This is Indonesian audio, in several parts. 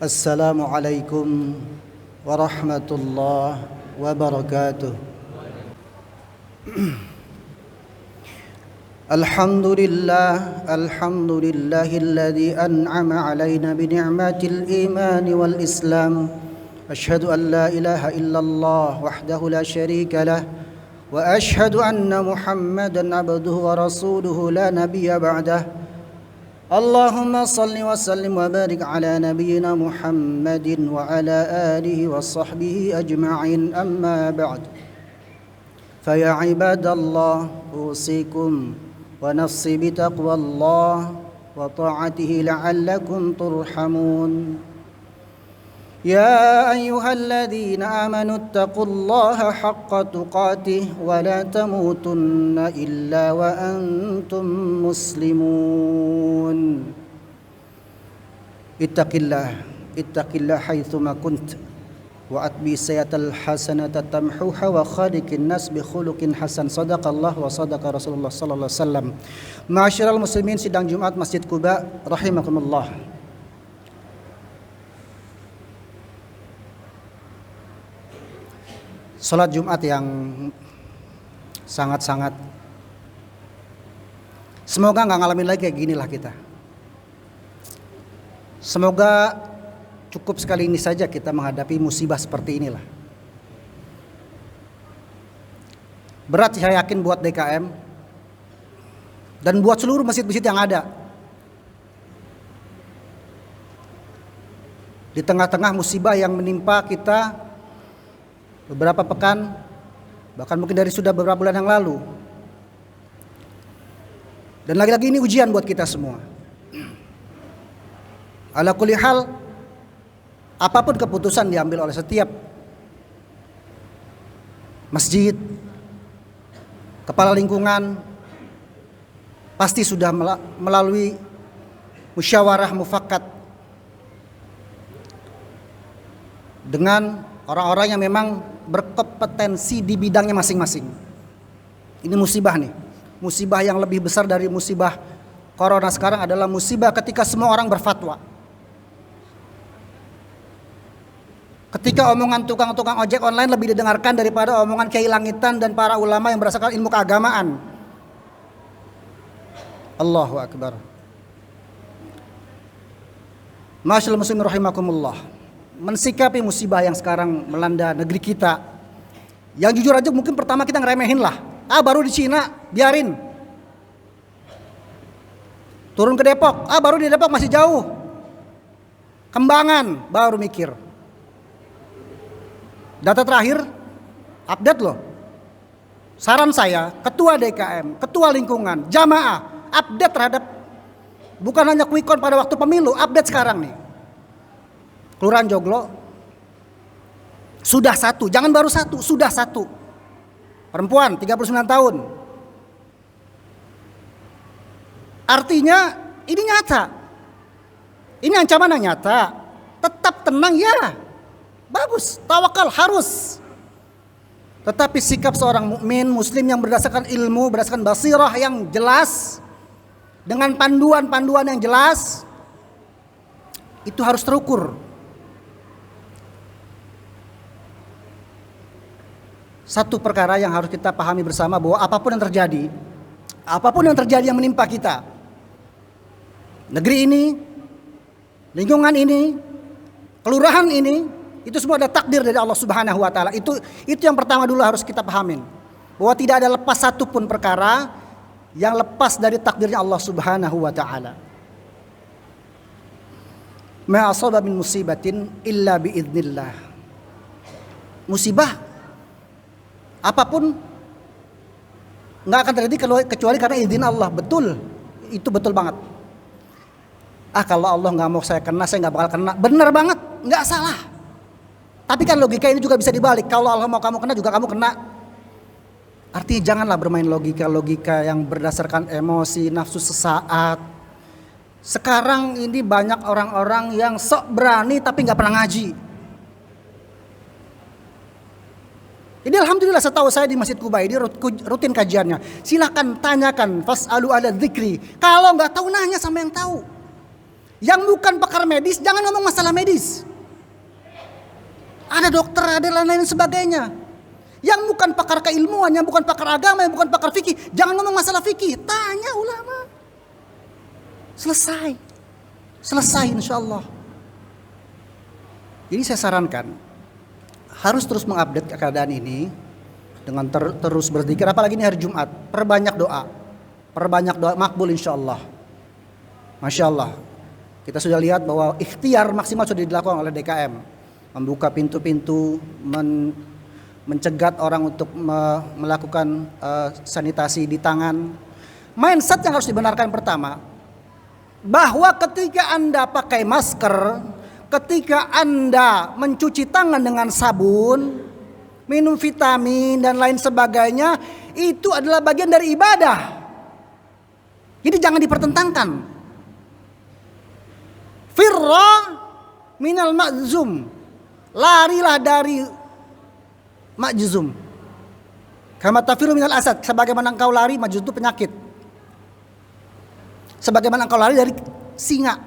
Assalamualaikum warahmatullahi wabarakatuh. Alhamdulillahilladzi an'ama 'alaina bi ni'matil iman wal islam. Asyhadu an la ilaha illallah wahdahu la syarika lah wa asyhadu anna Muhammadan 'abduhu wa rasuluhu la nabiyya ba'dah. Allahumma salli wa sallim wa barik ala nabiyyina Muhammadin wa ala alihi wa sahbihi ajma'in, amma ba'd. Fa ya ibadallah, usikum wa nafsi bi taqwallah wa ta'atihi la'allakum turhamun. Ya ayyuhalladzina amanu taqullaha haqqa tuqatih wa la tamutunna illa wa antum muslimun. Ittaqillah haitsuma kunt wa atbi sayyatal hasanata tamhuha wa khaliqin nas bi khuluqin hasan. Sadaqallah wa sadaqa Rasulullah sallallahu alaihi wasallam. Ma'asyiral muslimin sidang Jumat Masjid Quba rahimakumullah. Salat Jumat yang sangat-sangat, semoga nggak ngalamin lagi kayak gini lah kita. Semoga cukup sekali ini saja kita menghadapi musibah seperti inilah. Berat saya yakin buat DKM dan buat seluruh masjid-masjid yang ada. Di tengah-tengah musibah yang menimpa kita beberapa pekan, bahkan mungkin dari sudah beberapa bulan yang lalu. Dan lagi-lagi ini ujian buat kita semua. Ala kulli hal, apapun keputusan diambil oleh setiap masjid, kepala lingkungan, pasti sudah melalui musyawarah mufakat dengan orang-orang yang memang berkompetensi di bidangnya masing-masing. Ini musibah nih. Musibah yang lebih besar dari musibah corona sekarang adalah musibah ketika semua orang berfatwa. Ketika omongan tukang-tukang ojek online lebih didengarkan daripada omongan kiai langitan dan para ulama yang berdasarkan ilmu keagamaan. Allahu akbar. Masyaallah muslimin rahimakumullah. Mensikapi musibah yang sekarang melanda negeri kita, yang jujur aja mungkin pertama kita ngeremehin lah. Baru di Cina, biarin. Turun ke Depok, baru di Depok masih jauh. Kembangan, baru mikir. Data terakhir, update loh. Saran saya, ketua DKM, ketua lingkungan, jamaah, update terhadap bukan hanya quick count pada waktu pemilu, update sekarang nih. Kelurahan Joglo sudah 1, jangan baru 1, sudah 1. Perempuan 39 tahun. Artinya ini nyata. Ini ancaman yang nyata. Tetap tenang ya. Bagus, tawakal harus. Tetapi sikap seorang mukmin muslim yang berdasarkan ilmu, berdasarkan basirah yang jelas, dengan panduan-panduan yang jelas, itu harus terukur. Satu perkara yang harus kita pahami bersama, bahwa apapun yang terjadi yang menimpa kita, negeri ini, lingkungan ini, kelurahan ini, itu semua ada takdir dari Allah Subhanahu wa taala. Itu yang pertama dulu harus kita pahamin, bahwa tidak ada lepas satu pun perkara yang lepas dari takdirnya Allah Subhanahu wa taala. Ma asaba min musibatin illa bi idznillah. Musibah apapun nggak akan terjadi kecuali karena izin Allah. Betul, itu betul banget. Kalau Allah nggak mau saya kena, saya nggak bakal kena. Benar banget, nggak salah. Tapi kan logika ini juga bisa dibalik. Kalau Allah mau kamu kena, juga kamu kena. Artinya janganlah bermain logika yang berdasarkan emosi, nafsu sesaat. Sekarang ini banyak orang-orang yang sok berani tapi nggak pernah ngaji. Jadi alhamdulillah setahu saya di Masjid Quba ini rutin kajiannya. Silakan tanyakan, fas'alu ala dzikri. Kalau nggak tahu nanya sama yang tahu. Yang bukan pakar medis jangan ngomong masalah medis. Ada dokter, ada lain-lain sebagainya. Yang bukan pakar keilmuan, yang bukan pakar agama, yang bukan pakar fikih, jangan ngomong masalah fikih. Tanya ulama. Selesai. Selesai insyaallah. Jadi saya sarankan harus terus mengupdate keadaan ini dengan terus berzikir, apalagi ini hari Jumat. Perbanyak doa. Perbanyak doa makbul insyaallah. Masya Allah. Kita sudah lihat bahwa ikhtiar maksimal sudah dilakukan oleh DKM. Membuka pintu-pintu, mencegat orang untuk melakukan sanitasi di tangan. Mindset yang harus dibenarkan pertama, bahwa ketika Anda pakai masker, ketika Anda mencuci tangan dengan sabun, minum vitamin dan lain sebagainya, itu adalah bagian dari ibadah. Jadi jangan dipertentangkan. Firra minal ma'zum, larilah dari majzum. Kama tafiru minal asad, sebagaimana engkau lari, majzum itu penyakit. Sebagaimana engkau lari dari singa.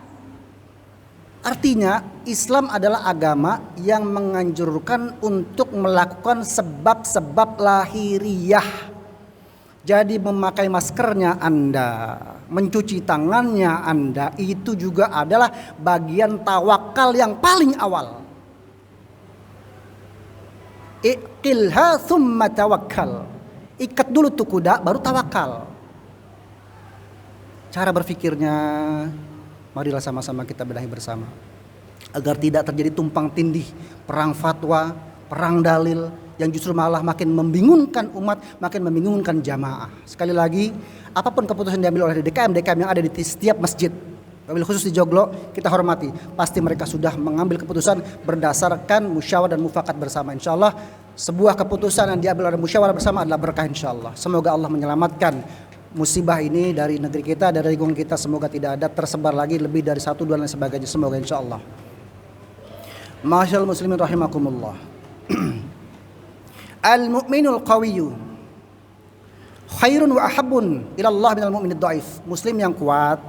Artinya Islam adalah agama yang menganjurkan untuk melakukan sebab-sebab lahiriah. Jadi memakai maskernya Anda, mencuci tangannya Anda, itu juga adalah bagian tawakal yang paling awal. Iqilha thumma tawakkal. Ikat dulu tuh kuda, baru tawakal. Cara berpikirnya, marilah sama-sama kita benahi bersama. Agar tidak terjadi tumpang tindih, perang fatwa, perang dalil, yang justru malah makin membingungkan umat, makin membingungkan jamaah. Sekali lagi, apapun keputusan yang diambil oleh DKM yang ada di setiap masjid, wabil khusus di Joglo, kita hormati. Pasti mereka sudah mengambil keputusan berdasarkan musyawarah dan mufakat bersama. Insyaallah sebuah keputusan yang diambil oleh musyawarah bersama adalah berkah insyaallah. Semoga Allah menyelamatkan musibah ini dari negeri kita, dari lingkungan kita. Semoga tidak ada tersebar lagi lebih dari 1, 2 dan sebagainya. Semoga insyaallah. Ma'asyiral muslimin rahimakumullah. Al-mu'minul qawiyyu khairun wa ahabbun ila Allah minal mu'minid dhaif. Muslim yang kuat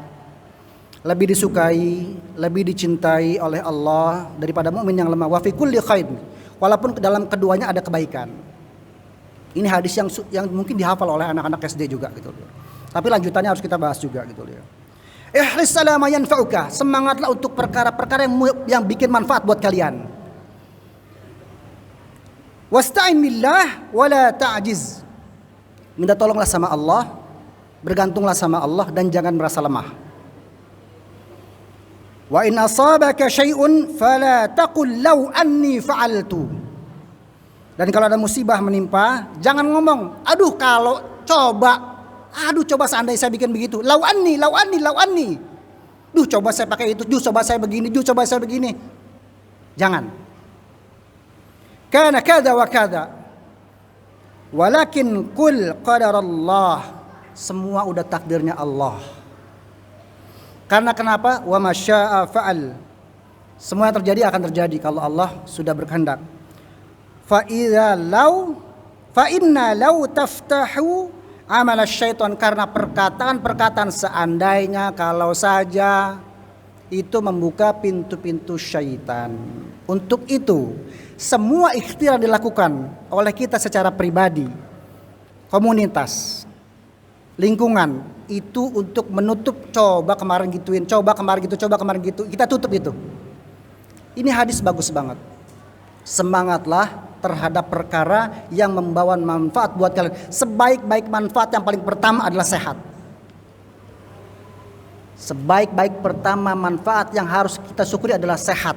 lebih disukai, lebih dicintai oleh Allah daripada mukmin yang lemah. Wa fi kulli khair, walaupun dalam keduanya ada kebaikan. Ini hadis yang mungkin dihafal oleh anak-anak SD juga gitu. Tapi lanjutannya harus kita bahas juga gitu ya. Ihris ala ma yanfa'uka, semangatlah untuk perkara-perkara yang bikin manfaat buat kalian. Wasta'in billah wala ta'jiz. Minta tolonglah sama Allah, bergantunglah sama Allah dan jangan merasa lemah. Wa in asabaka syai'un fala taqul law anni fa'altu. Dan kalau ada musibah menimpa, jangan ngomong, aduh kalau coba seandainya saya bikin begitu. Lau anni. Duh coba saya pakai itu, duh coba saya begini. Jangan. Kana kada wa kada. Walakin kul qadarallah. Semua udah takdirnya Allah. Karena kenapa? Wa masya'a fa'al. Semua yang terjadi akan terjadi kalau Allah sudah berkehendak. Fa inna law taftahu amal syaitan, karena perkataan seandainya, kalau saja itu membuka pintu-pintu syaitan. Untuk itu semua ikhtiar dilakukan oleh kita secara pribadi, komunitas, lingkungan, itu untuk menutup. Coba kemarin gituin, coba kemarin gitu, kita tutup itu. Ini hadis bagus banget. Semangatlah terhadap perkara yang membawa manfaat buat kalian. Sebaik-baik manfaat yang paling pertama adalah sehat. Sebaik-baik pertama manfaat yang harus kita syukuri adalah sehat.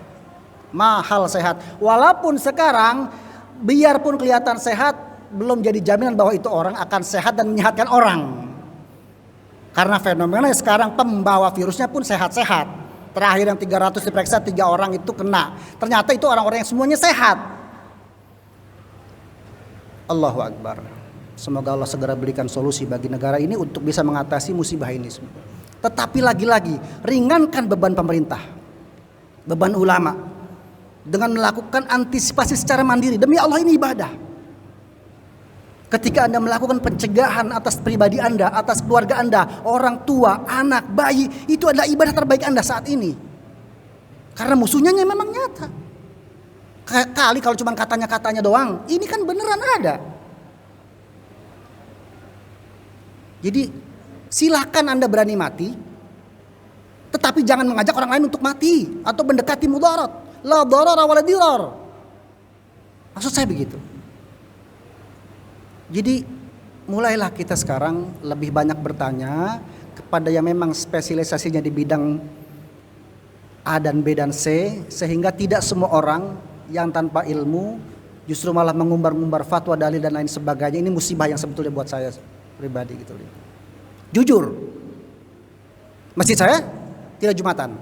Mahal sehat. Walaupun sekarang biarpun kelihatan sehat, belum jadi jaminan bahwa itu orang akan sehat dan menyehatkan orang. Karena fenomena sekarang pembawa virusnya pun sehat-sehat. Terakhir yang 300 diperiksa 3 orang itu kena. Ternyata itu orang-orang yang semuanya sehat. Allahu Akbar. Semoga Allah segera berikan solusi bagi negara ini untuk bisa mengatasi musibah ini. Tetapi lagi-lagi ringankan beban pemerintah, beban ulama, dengan melakukan antisipasi secara mandiri. Demi Allah ini ibadah. Ketika Anda melakukan pencegahan atas pribadi Anda, atas keluarga Anda, orang tua, anak, bayi, itu adalah ibadah terbaik Anda saat ini. Karena musuhnya memang nyata. Kali kalau cuma katanya-katanya doang, ini kan beneran ada. Jadi silakan Anda berani mati, tetapi jangan mengajak orang lain untuk mati atau mendekati mudarat. La darara wala dirar. Maksud saya begitu. Jadi mulailah kita sekarang lebih banyak bertanya kepada yang memang spesialisasinya di bidang A dan B dan C, sehingga tidak semua orang yang tanpa ilmu justru malah mengumbar-ngumbar fatwa, dalil dan lain sebagainya. Ini musibah yang sebetulnya buat saya pribadi gitu. Jujur, masjid saya tidak Jumatan.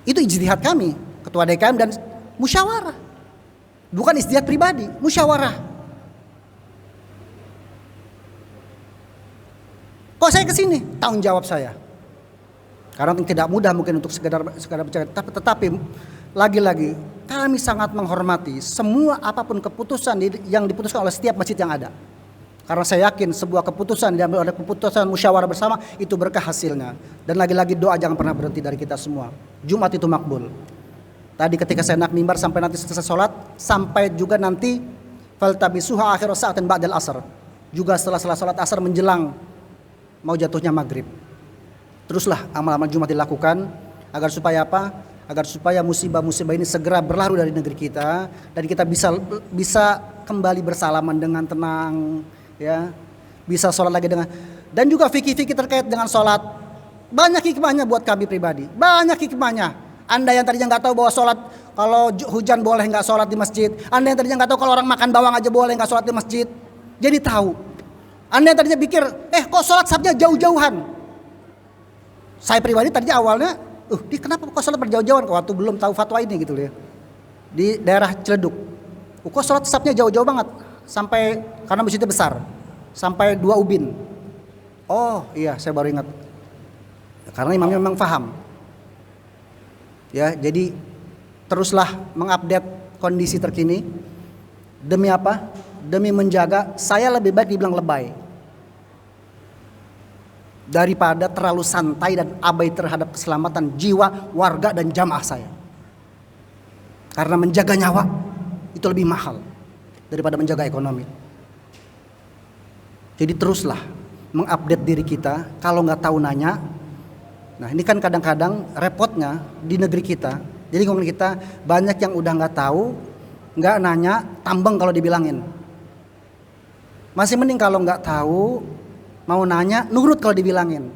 Itu ijtihad kami, ketua DKM dan musyawarah. Bukan ijtihad pribadi, musyawarah. Kok saya kesini? Tanggung jawab saya. Karena tidak mudah mungkin untuk sekedar bicara. Tetapi lagi-lagi kami sangat menghormati semua apapun keputusan yang diputuskan oleh setiap masjid yang ada. Karena saya yakin sebuah keputusan yang diambil oleh keputusan musyawarah bersama itu berkah hasilnya. Dan lagi-lagi doa jangan pernah berhenti dari kita semua. Jumat itu makbul. Tadi ketika saya nak mimbar sampai nanti selesai sholat, sampai juga nanti faltabisuha akhir sa'atin ba'dal asar. Juga setelah sholat asar menjelang mau jatuhnya maghrib. Teruslah amal-amal Jumat dilakukan agar supaya apa? Agar supaya musibah-musibah ini segera berlalu dari negeri kita dan kita bisa kembali bersalaman dengan tenang, ya. Bisa sholat lagi dengan, dan juga fikih-fikih terkait dengan sholat. Banyak hikmahnya buat kami pribadi. Banyak hikmahnya. Anda yang tadinya nggak tahu bahwa sholat kalau hujan boleh nggak sholat di masjid. Anda yang tadinya nggak tahu kalau orang makan bawang aja boleh nggak sholat di masjid. Jadi tahu. Anda yang tadinya pikir, kok sholat sabnya jauh-jauhan. Saya pribadi tadinya awalnya, dia kenapa kok sholat berjauh-jauhan? Waktu belum tahu fatwa ini gitu ya. Di daerah Ciledug. Kok sholat sabnya jauh-jauh banget. Sampai, karena masjidnya besar. Sampai 2 ubin. Oh iya, saya baru ingat. Karena imamnya memang paham. Ya, jadi teruslah mengupdate kondisi terkini. Demi apa? Demi menjaga, saya lebih baik dibilang lebay daripada terlalu santai dan abai terhadap keselamatan jiwa, warga dan jamaah saya. Karena menjaga nyawa itu lebih mahal daripada menjaga ekonomi. Jadi teruslah mengupdate diri kita. Kalau nggak tahu nanya. Nah ini kan kadang-kadang repotnya di negeri kita. Jadi ngomong kita banyak yang udah nggak tahu, nggak nanya, tambeng kalau dibilangin. Masih mending kalau nggak tahu, mau nanya, nurut kalau dibilangin.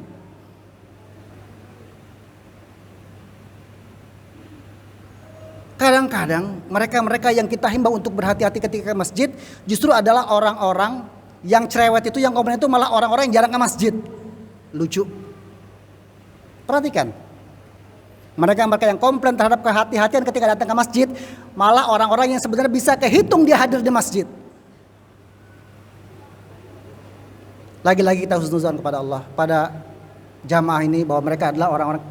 Kadang-kadang mereka yang kita himbau untuk berhati-hati ketika ke masjid justru adalah orang-orang yang cerewet itu, yang komplain itu malah orang-orang yang jarang ke masjid. Lucu. Perhatikan. Mereka yang komplain terhadap kehati-hatian ketika datang ke masjid malah orang-orang yang sebenarnya bisa kehitung dia hadir di masjid. Lagi-lagi kita husnuzan kepada Allah, pada jamaah ini, bahwa mereka adalah orang-orang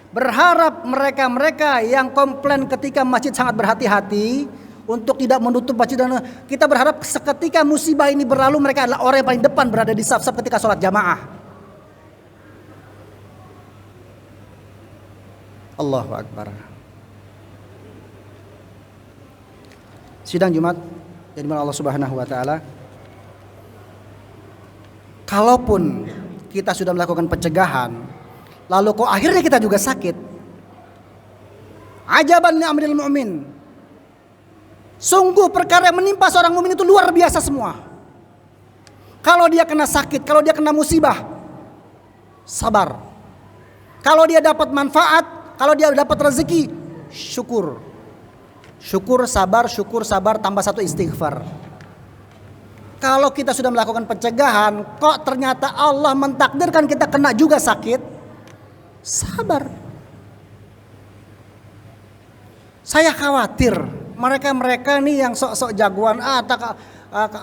berharap mereka yang komplain ketika masjid sangat berhati-hati untuk tidak menutup masjid, dan kita berharap seketika musibah ini berlalu mereka adalah orang yang paling depan berada di saf-saf ketika sholat jamaah. Allahu Akbar. Sidang Jumat yang dimana Allah Subhanahu wa taala, kalaupun kita sudah melakukan pencegahan, lalu kok akhirnya kita juga sakit. Ajaban li amril mu'min. Sungguh perkara yang menimpa seorang mukmin itu luar biasa semua. Kalau dia kena sakit, kalau dia kena musibah, sabar. Kalau dia dapat manfaat, kalau dia dapat rezeki, syukur. Syukur, sabar, tambah 1 istighfar. Kalau kita sudah melakukan pencegahan, kok ternyata Allah mentakdirkan kita kena juga sakit, sabar. Saya khawatir mereka nih yang sok-sok jagoan,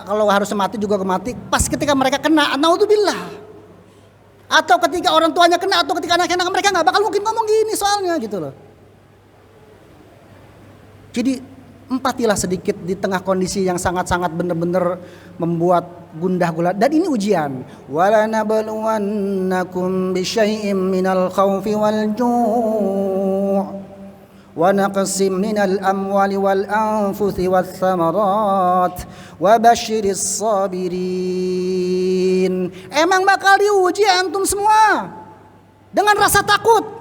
kalau harus mati juga mati. Pas ketika mereka kena, naudzubillah. Atau ketika orang tuanya kena, atau ketika anaknya kena, mereka nggak bakal mungkin ngomong gini soalnya gitu loh. Jadi empatilah sedikit di tengah kondisi yang sangat-sangat benar-benar membuat gundah gulana. Dan ini ujian. Wala nabluwannakum bisyai'im minal khaufi wal ju' wa naqsim minal amwali wal anfusi wath thamarat wa basyiris sabirin. Emang bakal diuji antum semua dengan rasa takut.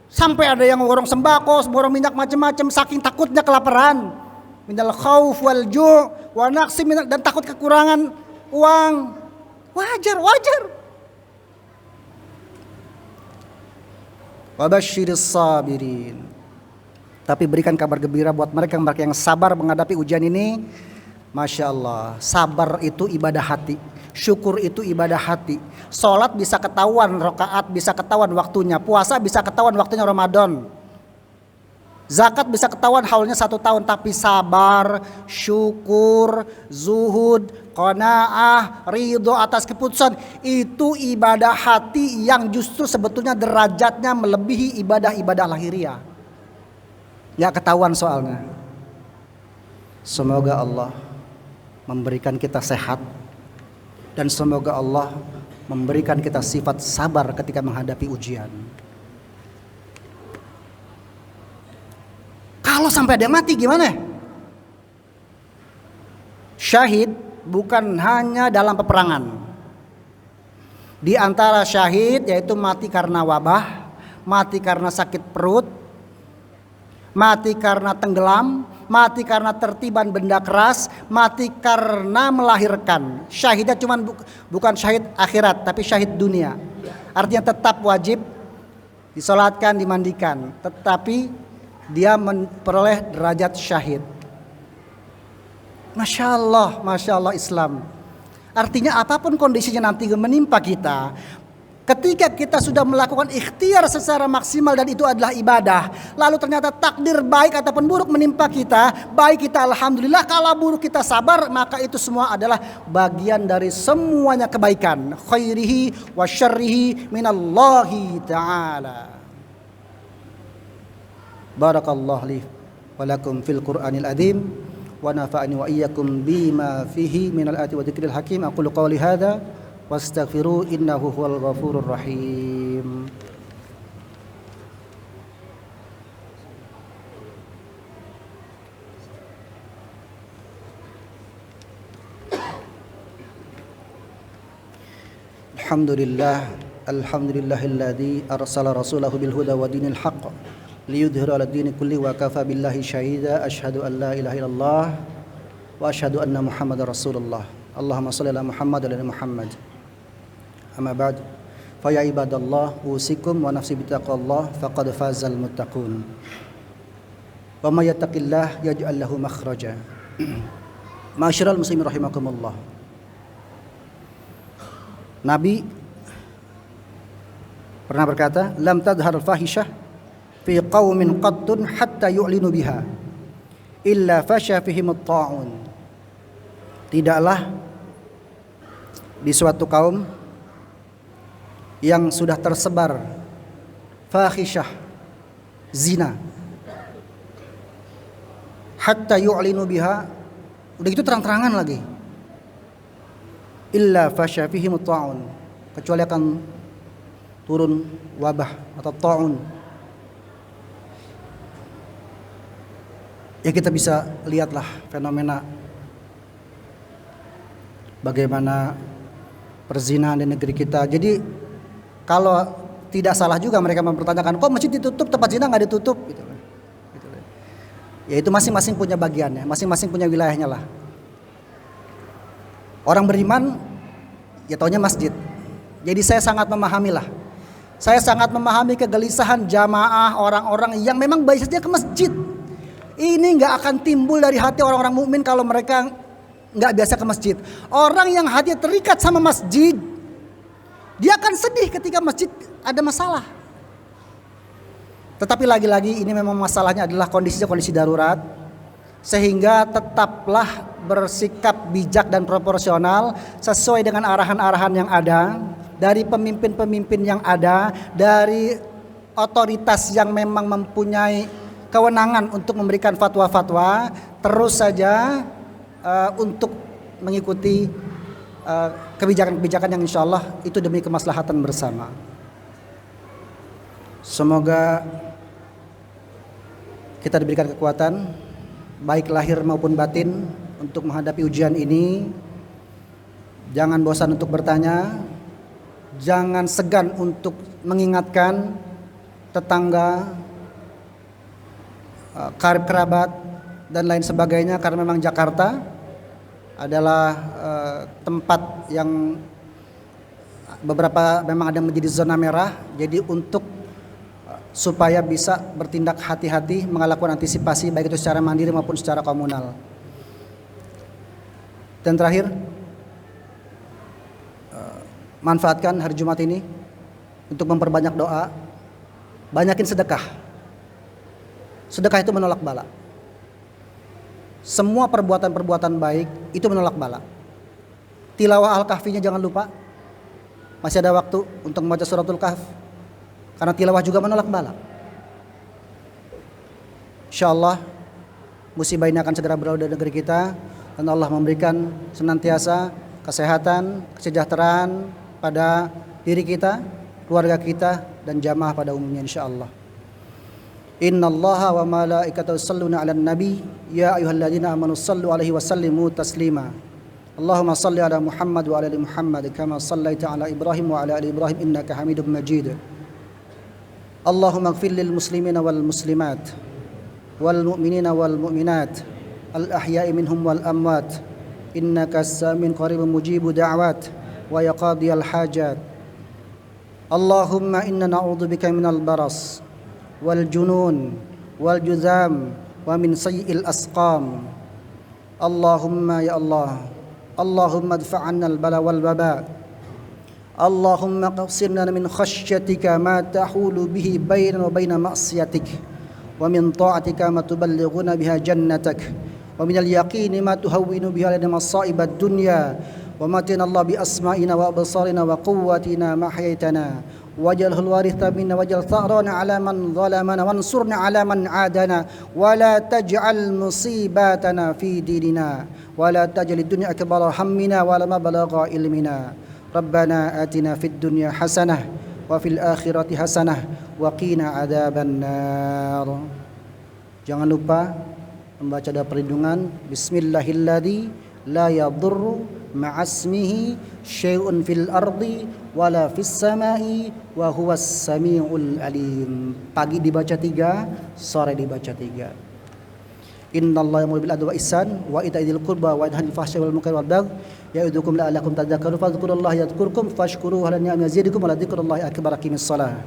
Sampai ada yang borong sembako, borong minyak macam-macam saking takutnya kelaparan. Minal khauf wal ju' wa naqsim dan takut kekurangan uang. Wajar. Wa basyiris sabirin. Tapi berikan kabar gembira buat mereka yang sabar menghadapi ujian ini. Masya Allah, sabar itu ibadah hati. Syukur itu ibadah hati. Sholat bisa ketahuan rakaat, bisa ketahuan waktunya. Puasa bisa ketahuan waktunya Ramadan. Zakat bisa ketahuan haulnya 1 tahun. Tapi sabar, syukur, zuhud, qanaah, ridho atas keputusan, itu ibadah hati yang justru sebetulnya derajatnya melebihi ibadah-ibadah lahiriah. Gak ketahuan soalnya. Semoga Allah memberikan kita sehat. Dan semoga Allah memberikan kita sifat sabar ketika menghadapi ujian. Kalau sampai ada mati gimana? Syahid bukan hanya dalam peperangan. Di antara syahid yaitu mati karena wabah, mati karena sakit perut, mati karena tenggelam, mati karena tertiban benda keras, mati karena melahirkan. Syahidnya bukan syahid akhirat, tapi syahid dunia. Artinya tetap wajib disolatkan, dimandikan, tetapi dia memperoleh derajat syahid. Masya Allah Islam. Artinya apapun kondisinya nanti menimpa kita, ketika kita sudah melakukan ikhtiar secara maksimal dan itu adalah ibadah, lalu ternyata takdir baik ataupun buruk menimpa kita, baik kita alhamdulillah, kalau buruk kita sabar, maka itu semua adalah bagian dari semuanya kebaikan. Khairihi wa syarrihi minallahi ta'ala. Barakallahu li wa lakum fil Qur'anil azim wa nafa'ani wa iyyakum bima fihi minal ayati wa dzikril hakim. Aqulu qawli hadza wastaghfiru innahu huwal ghafurur rahim. Alhamdulillahilladzi arsala rasulahu bil huda wa dinil haqq liyudhhira 'ala dini kulli wa kafa billahi syahida. Asyhadu an la ilaha illallah wa asyhadu anna Muhammadar Rasulullah. Allahumma shalli ala Muhammad wa ala Muhammad. Amma ba'd, fa ya ibadallah, usikum wa nafsi bitaqwallah, faqad fazal muttaqun. Wa may yattaqillah yaj'al lahu makhraja. Ma'asyiral muslimin rahimakumullah. Nabi pernah berkata, lam tadhhar fahisyah fi qaumin qattun hatta yu'linu biha illa fasha fihim at-ta'un. Tidaklah di suatu kaum yang sudah tersebar fahisyah, zina, hatta yu'linu biha, udah gitu terang-terangan lagi, illa fasha fihim at-ta'un, kecuali akan turun wabah atau ta'un. Ya kita bisa lihatlah fenomena bagaimana perzinahan di negeri kita. Jadi kalau tidak salah juga mereka mempertanyakan, kok masjid ditutup, tempat zina nggak ditutup? Gitu. Ya itu masing-masing punya bagiannya, masing-masing punya wilayahnya lah. Orang beriman ya taunya masjid. Jadi saya sangat memahami lah. Saya sangat memahami kegelisahan jamaah orang-orang yang memang biasanya ke masjid. Ini nggak akan timbul dari hati orang-orang mukmin kalau mereka nggak biasa ke masjid. Orang yang hati terikat sama masjid, dia akan sedih ketika masjid ada masalah. Tetapi lagi-lagi ini memang masalahnya adalah kondisi darurat, sehingga tetaplah bersikap bijak dan proporsional sesuai dengan arahan-arahan yang ada dari pemimpin-pemimpin yang ada, dari otoritas yang memang mempunyai kewenangan untuk memberikan fatwa-fatwa, terus saja untuk mengikuti kebijakan-kebijakan yang insya Allah itu demi kemaslahatan bersama. Semoga kita diberikan kekuatan baik lahir maupun batin untuk menghadapi ujian ini. Jangan bosan untuk bertanya, jangan segan untuk mengingatkan tetangga, karib kerabat dan lain sebagainya, karena memang Jakarta adalah tempat yang beberapa memang ada menjadi zona merah. Jadi untuk supaya bisa bertindak hati-hati, melakukan antisipasi baik itu secara mandiri maupun secara komunal. Dan terakhir, manfaatkan hari Jumat ini untuk memperbanyak doa, banyakin sedekah. Sedekah itu menolak bala. Semua perbuatan-perbuatan baik itu menolak bala. Tilawah Al-Kahfinya jangan lupa. Masih ada waktu untuk membaca suratul Kahf, karena tilawah juga menolak bala. Insyaallah musibah ini akan segera berlalu dari negeri kita, dan Allah memberikan senantiasa kesehatan, kesejahteraan pada diri kita, keluarga kita, dan jamaah pada umumnya insyaallah. Innallaha wa malaikatahu yusholluna 'alan nabi ya ayyuhalladzina amanu shallu 'alaihi wa sallimu taslima. Allahumma shalli 'ala Muhammad wa 'ala ali Muhammad kama shallaita 'ala Ibrahim wa 'ala ali Ibrahim innaka Hamidum Majid. Allahumma ighfir lil muslimina wal muslimat wal mu'minina wal mu'minat al ahya'i minhum wal amwat innaka as-sami'un qaribun mujibu da'wat wa yaqadiyal hajat. Allahumma inna na'udzubika minal baras wal junun wal juzam wa min sayyi'il asqam. Allahumma ya Allah, Allahumma adfa'anna al bala wal waba. Allahumma qasirna min khasyyatika ma tahulu bihi bainana wa baina ma'siyatik, wa min ta'atika ma tuballighuna biha jannatak, wa min al yaqini ma tuhawwinu biha lana masa'ib ad-dunya, wa matina Allah bi asma'ina wa absarina wa quwwatina ma hayaitana waj'alhu al-waritha minna waj'al tha'rana 'ala man zalamana wansurna 'ala man 'adana wa la taj'al musibatana fi dinina wa la taj'al ad-dunya akbara hammina wa la mablagha ilmina. Rabbana atina fid dunya hasanah wa fil akhirati hasanah wa qina adzaban nar. Jangan lupa membaca doa perlindungan. Bismillahilladzi la yadurru ma'asmihi syai'un fil ardi wala fis samai wa huwas samiul alim. Pagi dibaca 3, sore dibaca 3. Innallaha ya'muru bil adli wal ihsan wa ita'i dzil qurba wa yanha 'anil fahsya'i wal munkari wal baghi ya'idukum la'allakum tadhakkarun. Fadhkurullaha yadhkurkum washkuruhu 'ala ni'amihi yazidukum wa la dzikrullahi akbar. Aqimis shalah.